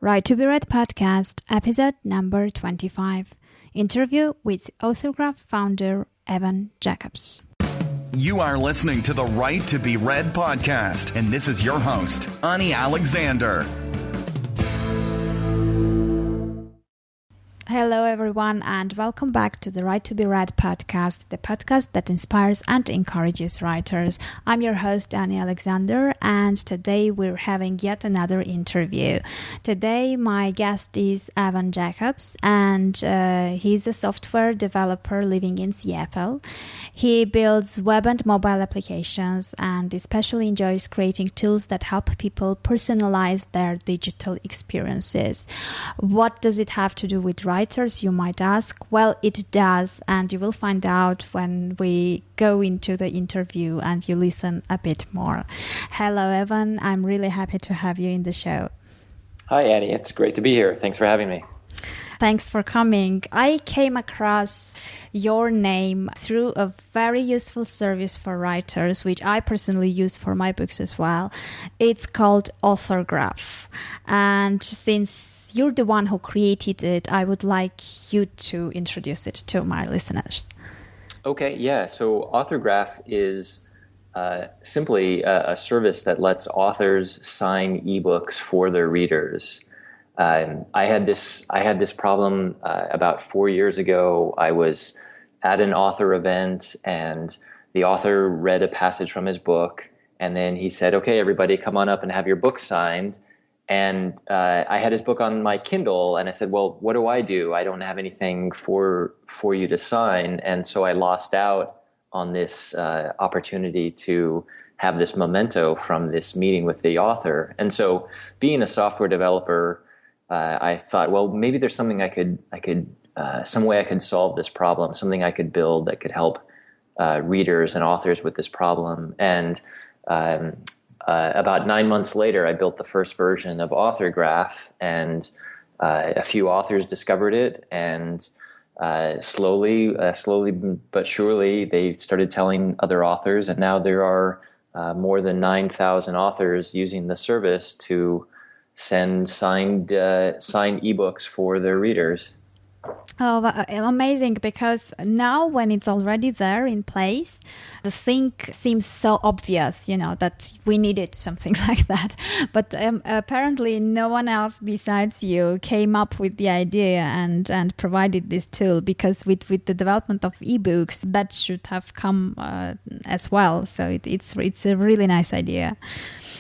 Right to be Read podcast, episode number 25. Interview with Authorgraph founder Evan Jacobs. You are listening to the Right to be Read podcast, and this is your host, Ani Alexander. Hello, everyone, and welcome back to the Right to be Read podcast, the podcast that inspires and encourages writers. I'm your host, Ani Alexander, and today we're having yet another interview. Today, my guest is Evan Jacobs, and he's a software developer living in Seattle. He builds web and mobile applications and especially enjoys creating tools that help people personalize their digital experiences. What does it have to do with writers, you might ask? Well, it does, and you will find out when we go into the interview and you listen a bit more. Hello, Evan. I'm really happy to have you in the show. Hi, Annie. It's great to be here. Thanks for having me. Thanks for coming. I came across your name through a very useful service for writers, which I personally use for my books as well. It's called Authorgraph. And since you're the one who created it, I would like you to introduce it to my listeners. Okay, yeah. So Authorgraph is simply a service that lets authors sign eBooks for their readers. I had this problem about 4 years ago. I was at an author event, and the author read a passage from his book, and then he said, "Okay, everybody, come on up and have your book signed." And I had his book on my Kindle, and I said, "Well, what do? I don't have anything for you to sign." And so I lost out on this opportunity to have this memento from this meeting with the author. And so, being a software developer, I thought, well, maybe there's something some way I could solve this problem, something I could build that could help readers and authors with this problem. And about 9 months later, I built the first version of Authorgraph, and a few authors discovered it, and slowly but surely, they started telling other authors, and now there are more than 9,000 authors using the service to send signed ebooks for their readers. Oh, amazing, because now when it's already there in place, the thing seems so obvious, that we needed something like that. But apparently no one else besides you came up with the idea and provided this tool, because with the development of eBooks, that should have come as well. So it's a really nice idea.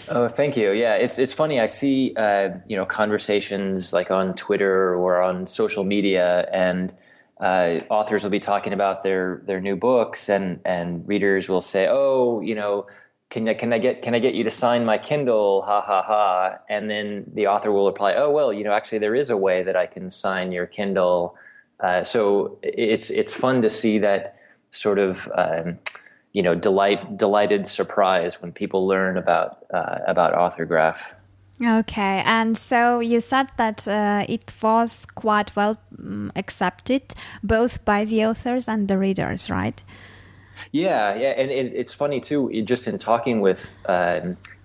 Oh, thank you. Yeah, it's funny. I see conversations like on Twitter or on social media, and authors will be talking about their new books, and readers will say, "Oh, can I get you to sign my Kindle? Ha ha ha!" And then the author will reply, "Oh, well, actually there is a way that I can sign your Kindle." So it's fun to see that sort of delighted surprise when people learn about Authorgraph. Okay, and so you said that it was quite well accepted both by the authors and the readers, right? Yeah, and it's funny too. Just in talking with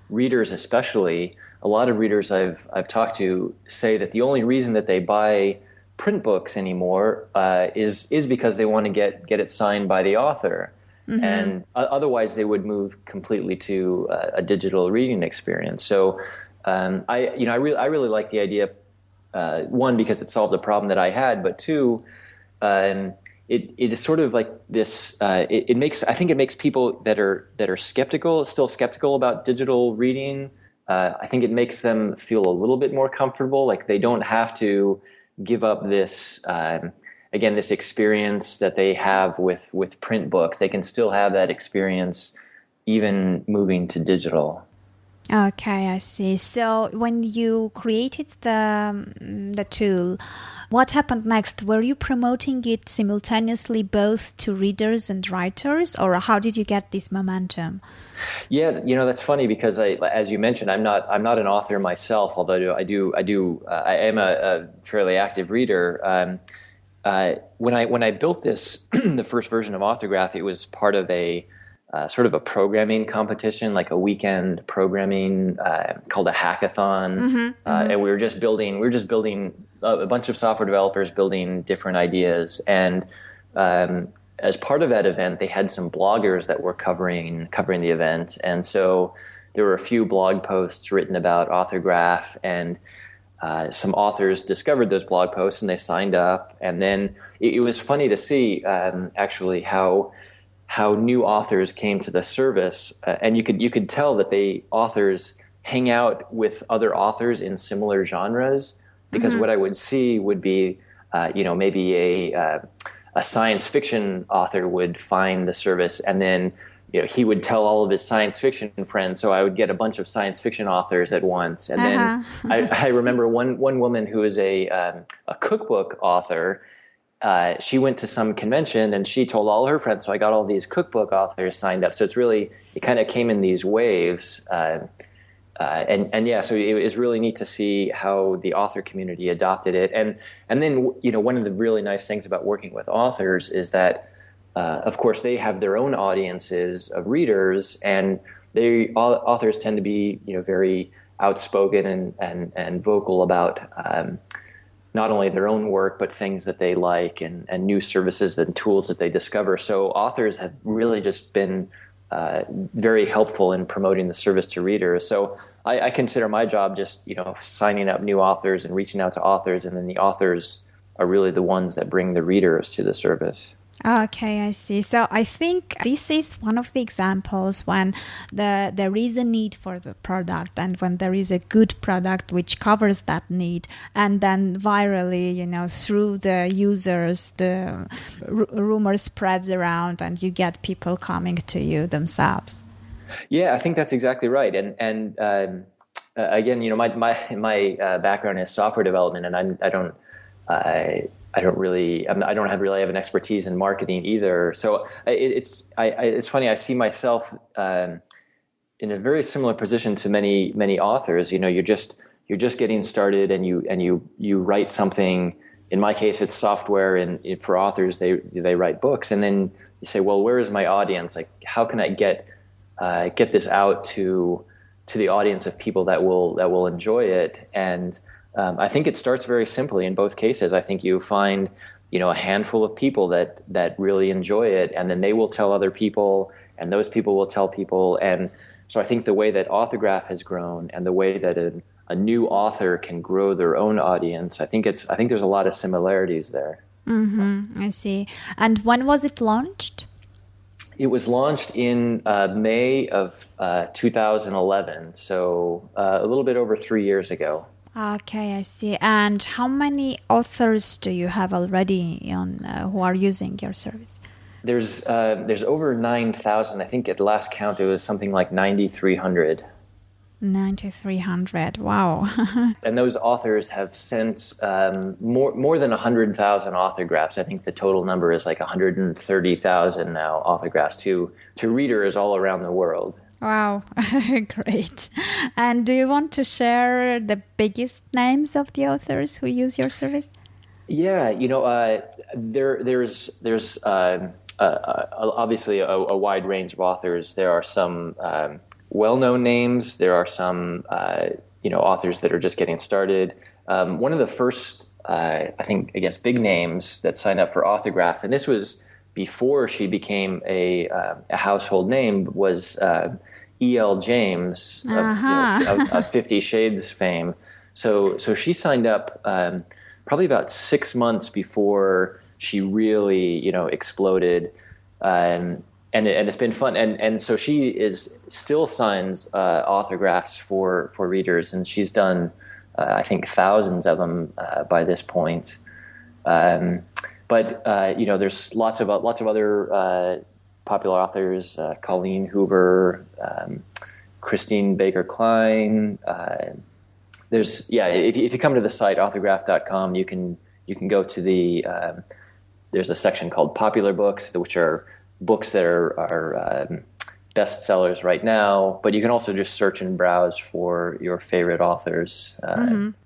readers, especially, a lot of readers I've talked to say that the only reason that they buy print books anymore is because they want to get it signed by the author. Mm-hmm. And otherwise they would move completely to a digital reading experience. So I really like the idea. One, because it solved a problem that I had, but two, it is sort of like this. It makes people that are still skeptical about digital reading. I think it makes them feel a little bit more comfortable. Like they don't have to give up this. Again, this experience that they have with print books, they can still have that experience even moving to digital. Okay, I see. So when you created the tool, what happened next? Were you promoting it simultaneously both to readers and writers, or how did you get this momentum? Yeah, that's funny because as you mentioned, I'm not an author myself, although I am a fairly active reader. When I built this, the first version of Authorgraph, it was part of a sort of a programming competition, like a weekend programming called a hackathon, and we were just building a bunch of software developers building different ideas. And as part of that event, they had some bloggers that were covering the event, and so there were a few blog posts written about Authorgraph, and some authors discovered those blog posts and they signed up. And then it was funny to see actually how new authors came to the service, and you could tell that authors hang out with other authors in similar genres, because what I would see would be maybe a science fiction author would find the service, and then he would tell all of his science fiction friends, so I would get a bunch of science fiction authors at once. And then I remember one woman who is a cookbook author. She went to some convention and she told all her friends, so I got all these cookbook authors signed up. So it kind of came in these waves. So it was really neat to see how the author community adopted it. And then, one of the really nice things about working with authors is that, of course, they have their own audiences of readers, and authors tend to be, very outspoken and vocal about not only their own work, but things that they like and new services and tools that they discover. So authors have really just been very helpful in promoting the service to readers. So I consider my job just, signing up new authors and reaching out to authors, and then the authors are really the ones that bring the readers to the service. Okay, I see. So I think this is one of the examples when there is a need for the product, and when there is a good product which covers that need, and then virally, through the users, the rumor spreads around and you get people coming to you themselves. Yeah, I think that's exactly right. And again, my background is software development, and I don't really have an expertise in marketing either. So it's funny. I see myself in a very similar position to many authors. You're just getting started, and you write something. In my case, it's software, and for authors, they write books. And then you say, well, where is my audience? Like, how can I get this out to the audience of people that will enjoy it? And I think it starts very simply in both cases. I think you find, a handful of people that really enjoy it, and then they will tell other people, and those people will tell people. And so I think the way that Authorgraph has grown, and the way that a new author can grow their own audience, I think there's a lot of similarities there. I see. And when was it launched? It was launched in May of 2011, so a little bit over 3 years ago. Okay, I see. And how many authors do you have already who are using your service? There's over 9,000. I think at last count it was something like 9,300. 9,300. Wow. And those authors have sent more than 100,000 autographs. I think the total number is like 130,000 now autographs to readers all around the world. Wow, great. And do you want to share the biggest names of the authors who use your service? Yeah, there's obviously a wide range of authors. There are some well-known names. There are some authors that are just getting started. One of the first, big names that signed up for Authorgraph, and this was before she became a household name, was E.L. James of 50 Shades fame. So she signed up probably about 6 months before she really exploded, and it's been fun. And so she still signs autographs for readers, and she's done I think thousands of them by this point. But there's lots of other popular authors: Colleen Hoover, Christine Baker Klein. If you come to the site authorgraph.com, you can go to there's a section called Popular Books, which are books that are bestsellers right now, but you can also just search and browse for your favorite authors.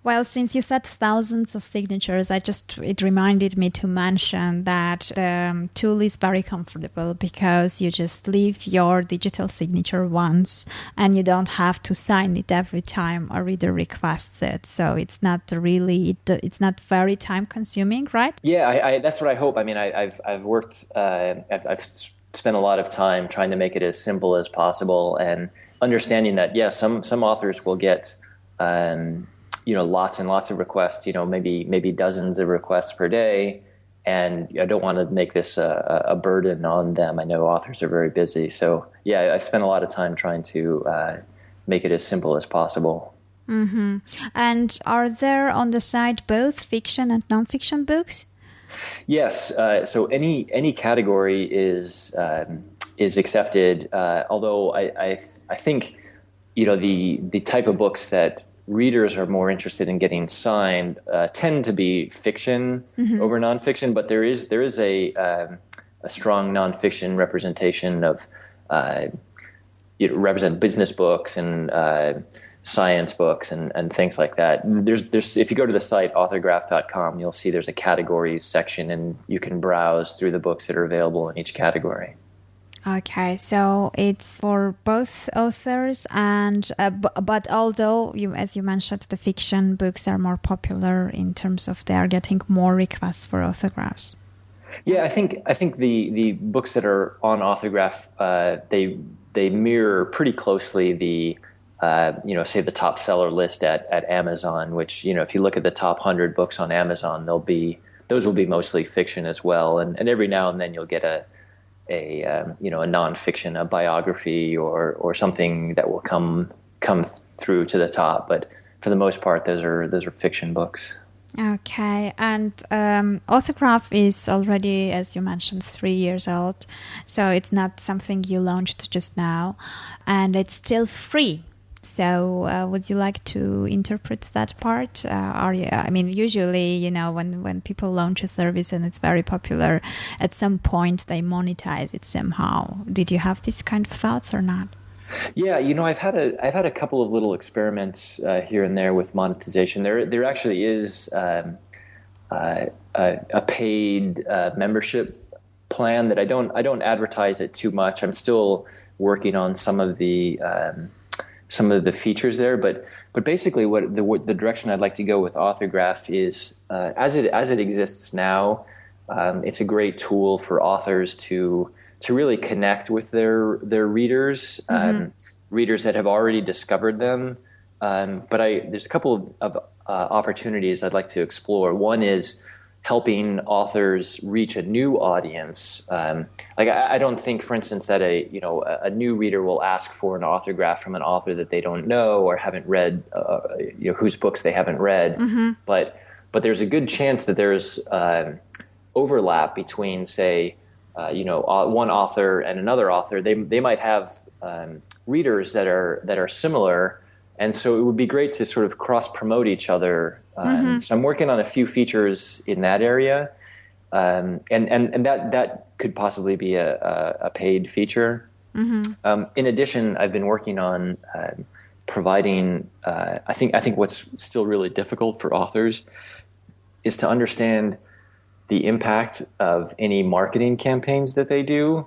Well, since you said thousands of signatures, it reminded me to mention that the tool is very comfortable because you just leave your digital signature once and you don't have to sign it every time a reader requests it. So it's not very time consuming, right? Yeah, that's what I hope. I mean, I've worked, I've spent a lot of time trying to make it as simple as possible, and understanding that, some authors will get, lots and lots of requests, maybe dozens of requests per day. And I don't want to make this a burden on them. I know authors are very busy. So I spent a lot of time trying to make it as simple as possible. Mm-hmm. And are there on the site both fiction and nonfiction books? Yes. So any category is accepted. Although I think the type of books that readers are more interested in getting signed tend to be fiction over nonfiction. But there is a strong nonfiction representation of represent business books and science books and things like that. There's if you go to the site authorgraph.com, you'll see there's a categories section, and you can browse through the books that are available in each category. Okay, so it's for both authors, and but although as you mentioned, the fiction books are more popular in terms of they are getting more requests for autographs. Yeah, I think the books that are on Authorgraph, they mirror pretty closely the say the top seller list at Amazon, which, if you look at the top 100 books on Amazon, those will be mostly fiction as well. And every now and then you'll get a nonfiction, a biography or something that will come through to the top. But for the most part, those are fiction books. Okay, and Autograph is already, as you mentioned, 3 years old. So it's not something you launched just now, and it's still free. So would you like to interpret that part? Usually, when people launch a service and it's very popular, at some point they monetize it somehow. Did you have these kind of thoughts or not? Yeah, I've had a couple of little experiments here and there with monetization. There actually is a paid membership plan that I don't advertise it too much. I'm still working on some of the features there, but basically what the direction I'd like to go with Authorgraph is as it exists now. It's a great tool for authors to really connect with their readers, readers that have already discovered them. But there's a couple of opportunities I'd like to explore. One is helping authors reach a new audience. I don't think, for instance, that a new reader will ask for an autograph from an author that they don't know or haven't read, whose books they haven't read. But there's a good chance that there's overlap between, say, one author and another author. They might have readers that are similar, and so it would be great to sort of cross promote each other. So I'm working on a few features in that area, and that could possibly be a paid feature. In addition, I've been working on providing. I think what's still really difficult for authors is to understand the impact of any marketing campaigns that they do,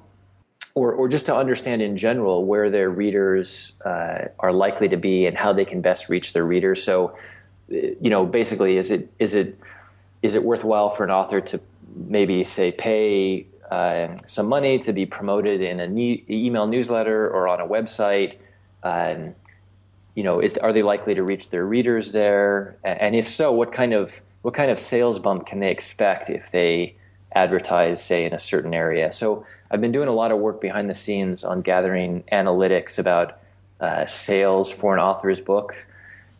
or just to understand in general where their readers are likely to be and how they can best reach their readers. So, basically, is it worthwhile for an author to maybe, say, pay some money to be promoted in an email newsletter or on a website? Are they likely to reach their readers there? And if so, what kind of sales bump can they expect if they advertise, say, in a certain area? So I've been doing a lot of work behind the scenes on gathering analytics about sales for an author's book.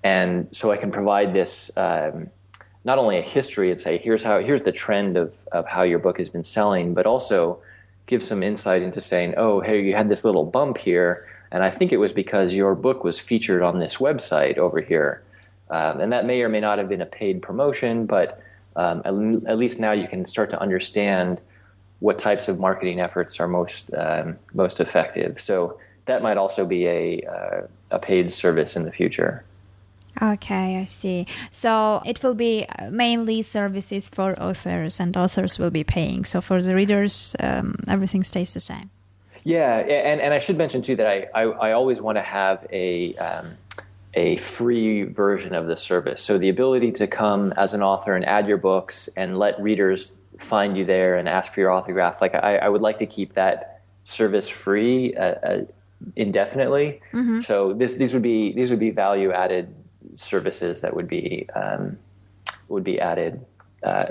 And so I can provide this, not only a history and say, here's the trend of how your book has been selling, but also give some insight into saying, oh, hey, you had this little bump here, and I think it was because your book was featured on this website over here. And that may or may not have been a paid promotion, but at least now you can start to understand what types of marketing efforts are most effective. So that might also be a paid service in the future. Okay, I see. So it will be mainly services for authors, and authors will be paying. So for the readers, everything stays the same. Yeah, and I should mention too that I always want to have a free version of the service. So the ability to come as an author and add your books and let readers find you there and ask for your autograph. Like I would like to keep that service free indefinitely. Mm-hmm. So these would be value added services that would be added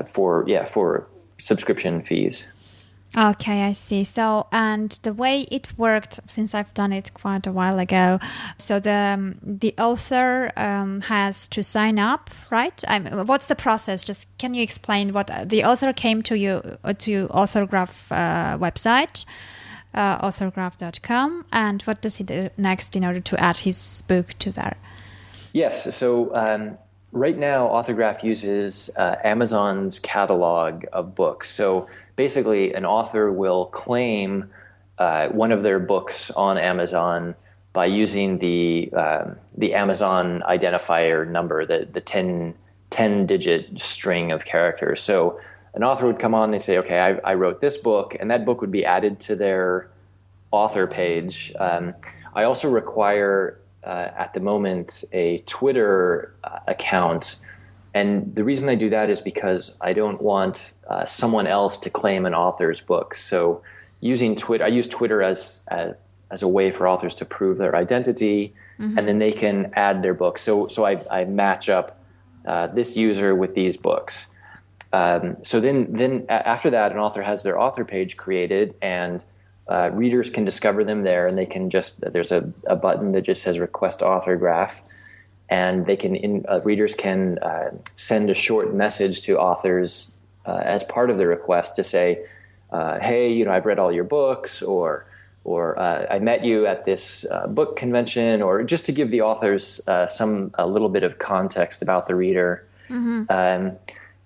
for subscription fees. Okay, I see. So, and the way it worked, since I've done it quite a while ago, so the author has to sign up, right? What's the process? Just can you explain what the author came to you to Authorgraph website, authorgraph.com, and what does he do next in order to add his book to there? Yes. So right now, Authorgraph uses Amazon's catalog of books. So basically, an author will claim one of their books on Amazon by using the Amazon identifier number, the 10-digit string of characters. So an author would come on, they say, okay, I wrote this book, and that book would be added to their author page. I also require at the moment a Twitter account, and the reason I do that is because I don't want someone else to claim an author's book. So using Twitter, I use Twitter as a way for authors to prove their identity, mm-hmm. and then they can add their books. So I match up this user with these books. So then after that, an author has their author page created, and readers can discover them there, and they can there's a button that just says request autograph, and readers can send a short message to authors as part of the request to say, hey, I've read all your books, or I met you at this book convention, or just to give the authors a little bit of context about the reader. Mm-hmm.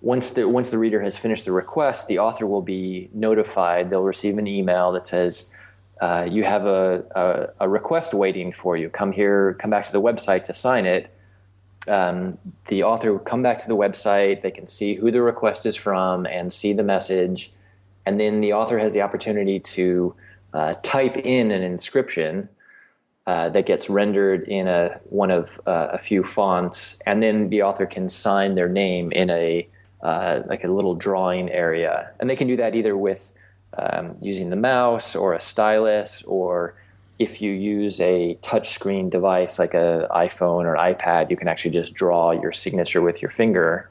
Once the reader has finished the request, the author will be notified. They'll receive an email that says, you have a request waiting for you. Come back to the website to sign it. The author will come back to the website. They can see who the request is from and see the message. And then the author has the opportunity to type in an inscription that gets rendered in one of a few fonts. And then the author can sign their name in like a little drawing area. And they can do that either with using the mouse or a stylus, or if you use a touchscreen device like an iPhone or iPad, you can actually just draw your signature with your finger.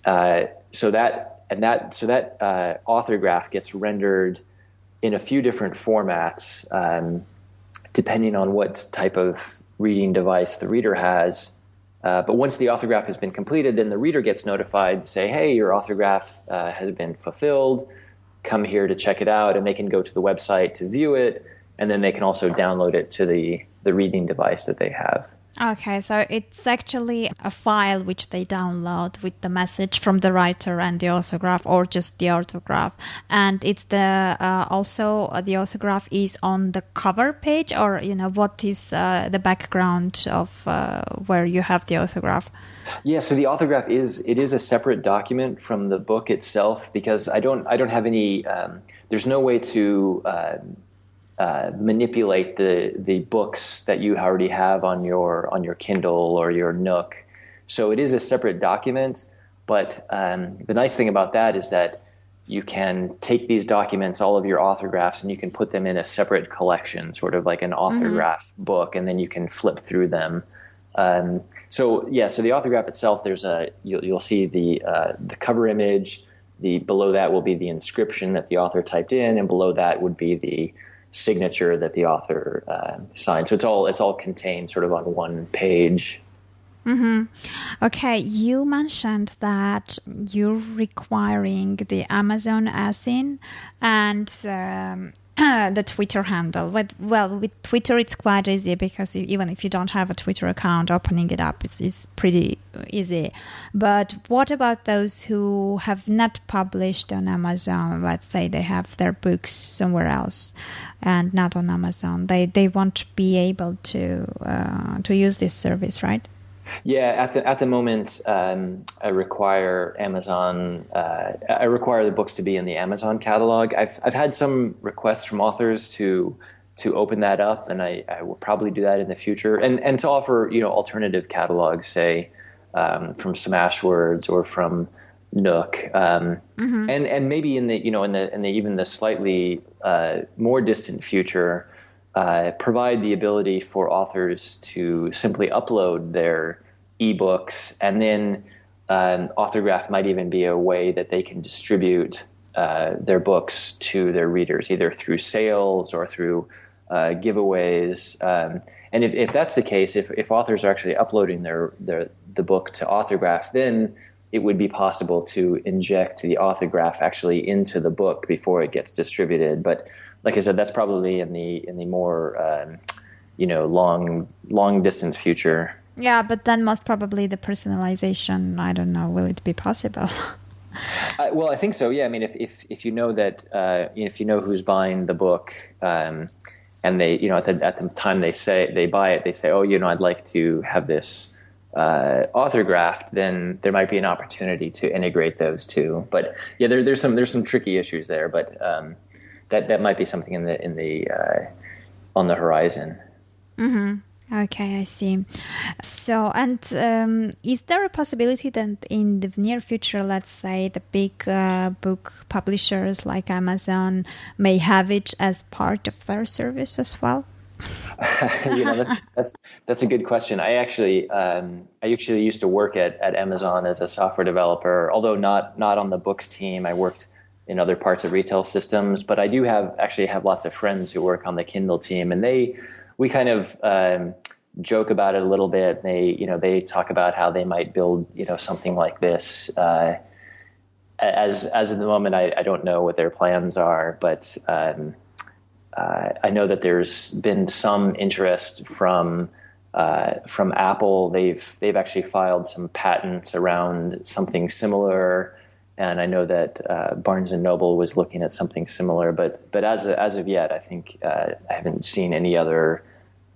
So that autograph gets rendered in a few different formats, depending on what type of reading device the reader has. But once the autograph has been completed, then the reader gets notified to say, hey, your autograph has been fulfilled. Come here to check it out. And they can go to the website to view it. And then they can also download it to the reading device that they have. Okay, so it's actually a file which they download with the message from the writer and the autograph, or just the autograph. And it's the autograph is on the cover page, or what is the background of where you have the autograph? Yeah, so the autograph is a separate document from the book itself, because I don't have any. There's no way to manipulate the books that you already have on your Kindle or your Nook. So it is a separate document, but the nice thing about that is that you can take these documents, all of your autographs, and you can put them in a separate collection, sort of like an autograph mm-hmm. book, and then you can flip through them. So the autograph itself, you'll see the cover image. Below that will be the inscription that the author typed in, and below that would be the signature that the author signed. So it's all contained sort of on one page. Mm-hmm. Okay, you mentioned that you're requiring the Amazon ASIN and the Twitter handle. But, well, with Twitter, it's quite easy because even if you don't have a Twitter account, opening it up is pretty easy. But what about those who have not published on Amazon? Let's say they have their books somewhere else and not on Amazon. They won't be able to use this service, right? Yeah, at the moment, I require Amazon. I require the books to be in the Amazon catalog. I've had some requests from authors to open that up, and I will probably do that in the future, and to offer alternative catalogs, say from Smashwords or from Nook, and maybe in the even the slightly more distant future. Provide the ability for authors to simply upload their eBooks, and then Authorgraph might even be a way that they can distribute their books to their readers, either through sales or through giveaways. And if that's the case, if authors are actually uploading the book to Authorgraph, then it would be possible to inject the Authorgraph actually into the book before it gets distributed. But like I said, that's probably in the more long distance future. Yeah, but then most probably the personalization, I don't know, will it be possible? Well, I think so. Yeah, I mean, if you know that if you know who's buying the book, and they at the time they buy it, they say, oh, I'd like to have this autographed, then there might be an opportunity to integrate those two. But yeah, there's some tricky issues there, but. That might be something in the on the horizon. Mm-hmm. Okay, I see. So, and is there a possibility that in the near future, let's say, the big book publishers like Amazon may have it as part of their service as well? That's a good question. I actually used to work at Amazon as a software developer, although not on the books team. I worked in other parts of retail systems, but I do have lots of friends who work on the Kindle team, and we kind of joke about it a little bit. They talk about how they might build something like this. As of the moment, I don't know what their plans are, but I know that there's been some interest from Apple. They've actually filed some patents around something similar. And I know that Barnes & Noble was looking at something similar, but as of yet, I think I haven't seen any other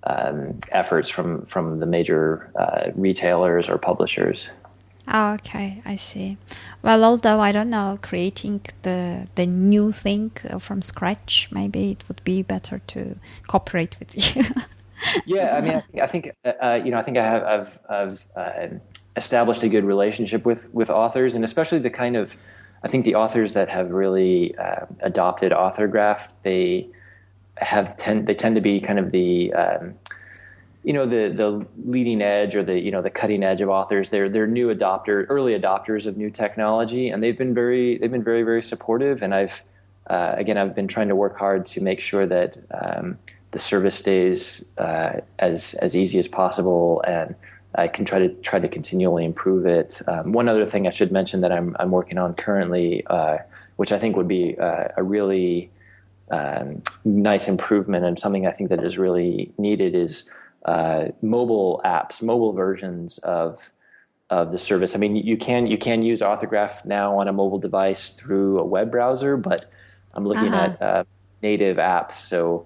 efforts from the major retailers or publishers. Oh, okay, I see. Well, although I don't know, creating the new thing from scratch, maybe it would be better to cooperate with you. Yeah, I mean, I think I've established a good relationship with authors, and especially I think the authors that have really adopted Authorgraph, they tend to be kind of the the leading edge or the cutting edge of authors. They're early adopters of new technology, and they've been very, very supportive. And I've been trying to work hard to make sure that the service stays as easy as possible, and I can try to continually improve it. One other thing I should mention that I'm working on currently, which I think would be a really nice improvement and something I think that is really needed, is mobile apps, mobile versions of the service. I mean, you can use Authorgraph now on a mobile device through a web browser, but I'm looking at native apps. So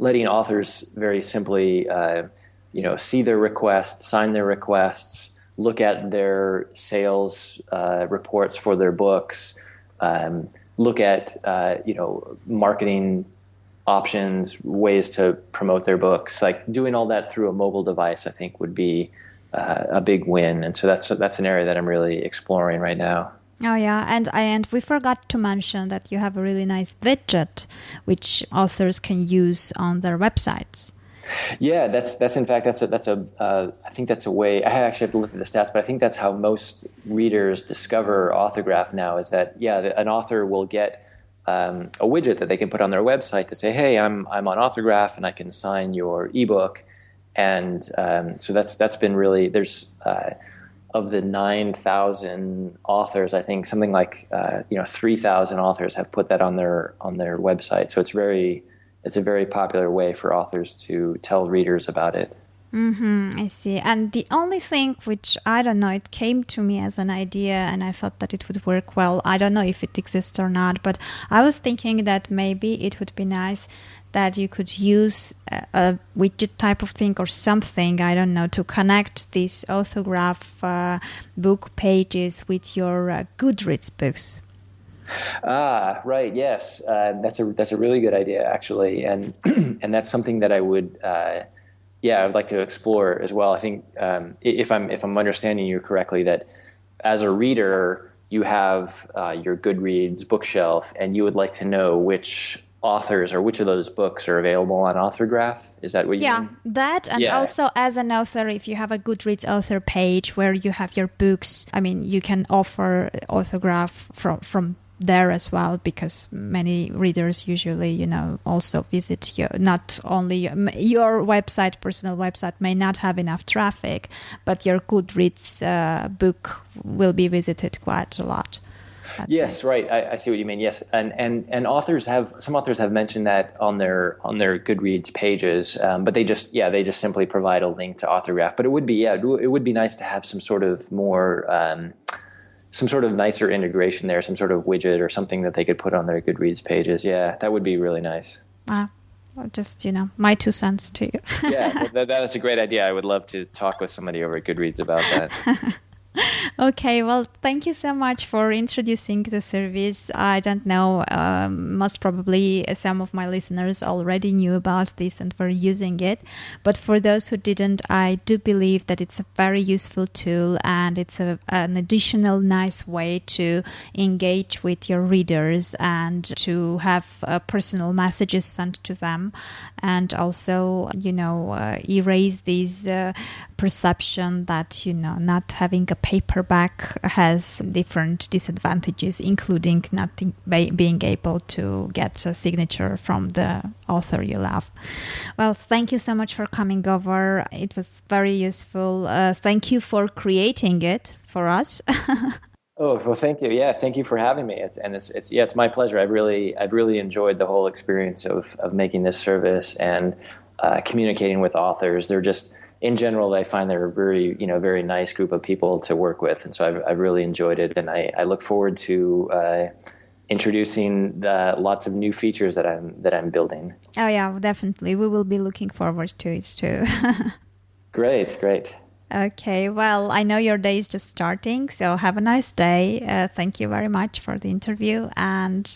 letting authors very simply see their requests, sign their requests, look at their sales reports for their books, look at marketing options, ways to promote their books. Like doing all that through a mobile device, I think would be a big win. And so that's an area that I'm really exploring right now. Oh yeah, and we forgot to mention that you have a really nice widget which authors can use on their websites. Yeah, that's I think that's a way. I actually have to look at the stats, but I think that's how most readers discover Authorgraph now. Is that an author will get a widget that they can put on their website to say, "Hey, I'm on Authorgraph and I can sign your ebook," and so that's been really of the 9,000 authors, I think something like 3,000 authors have put that on their website. So it's a very popular way for authors to tell readers about it. I see. And the only thing which, I don't know, it came to me as an idea and I thought that it would work well. I don't know if it exists or not, but I was thinking that maybe it would be nice that you could use a widget type of thing or something, I don't know, to connect these autograph book pages with your Goodreads books. Ah, right. Yes, that's a really good idea, actually, and and that's something that I would. I would like to explore as well. I think if I'm understanding you correctly, that as a reader, you have your Goodreads bookshelf, and you would like to know which authors or which of those books are available on Authorgraph. Is that what you mean? Yeah, that, and also as an author, if you have a Goodreads author page where you have your books, I mean, you can offer autograph from there as well, because many readers usually, also visit not only your website, personal website may not have enough traffic, but your Goodreads book will be visited quite a lot. Yes, right. I see what you mean. Yes, and some authors have mentioned that on their Goodreads pages, but they just simply provide a link to Authorgraph. But it would be nice to have some sort of more. Some sort of nicer integration there, some sort of widget or something that they could put on their Goodreads pages. Yeah, that would be really nice. Just, my 2 cents to you. Yeah, that's a great idea. I would love to talk with somebody over at Goodreads about that. Okay, well, thank you so much for introducing the service. I don't know, most probably some of my listeners already knew about this and were using it. But for those who didn't, I do believe that it's a very useful tool, and it's an additional nice way to engage with your readers and to have personal messages sent to them, and also, erase these perception that, not having a paperback has different disadvantages, including not being able to get a signature from the author you love. Well, thank you so much for coming over. It was very useful. Thank you for creating it for us. Oh, well, thank you. Yeah, thank you for having me. It's my pleasure. I've really enjoyed the whole experience of making this service and communicating with authors. They're just, in general, I find they're a very, very nice group of people to work with, and so I've really enjoyed it, and I look forward to introducing lots of new features that I'm building. Oh yeah, definitely. We will be looking forward to it too. Great. Okay, well, I know your day is just starting, so have a nice day. Thank you very much for the interview, and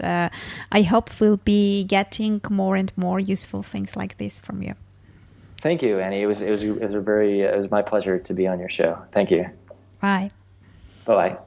I hope we'll be getting more and more useful things like this from you. Thank you, Annie. It was my pleasure to be on your show. Thank you. Bye. Bye-bye.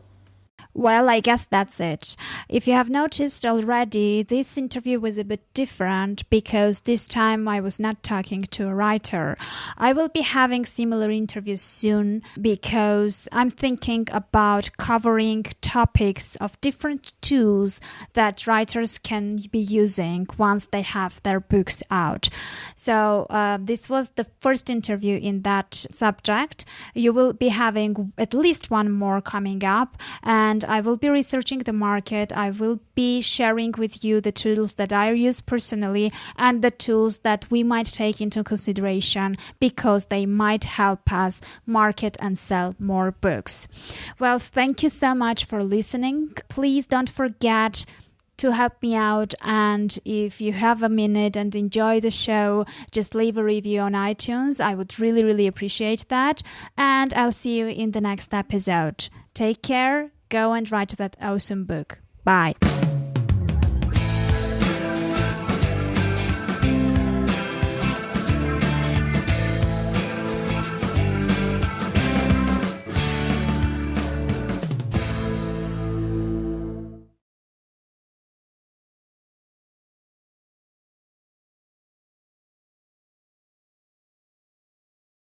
Well, I guess that's it. If you have noticed already, this interview was a bit different because this time I was not talking to a writer. I will be having similar interviews soon because I'm thinking about covering topics of different tools that writers can be using once they have their books out. So this was the first interview in that subject. You will be having at least one more coming up, and I will be researching the market. I will be sharing with you the tools that I use personally and the tools that we might take into consideration because they might help us market and sell more books. Well, thank you so much for listening. Please don't forget to help me out, and if you have a minute and enjoy the show, just leave a review on iTunes. I would really, really appreciate that, and I'll see you in the next episode. Take care. Go and write that awesome book. Bye.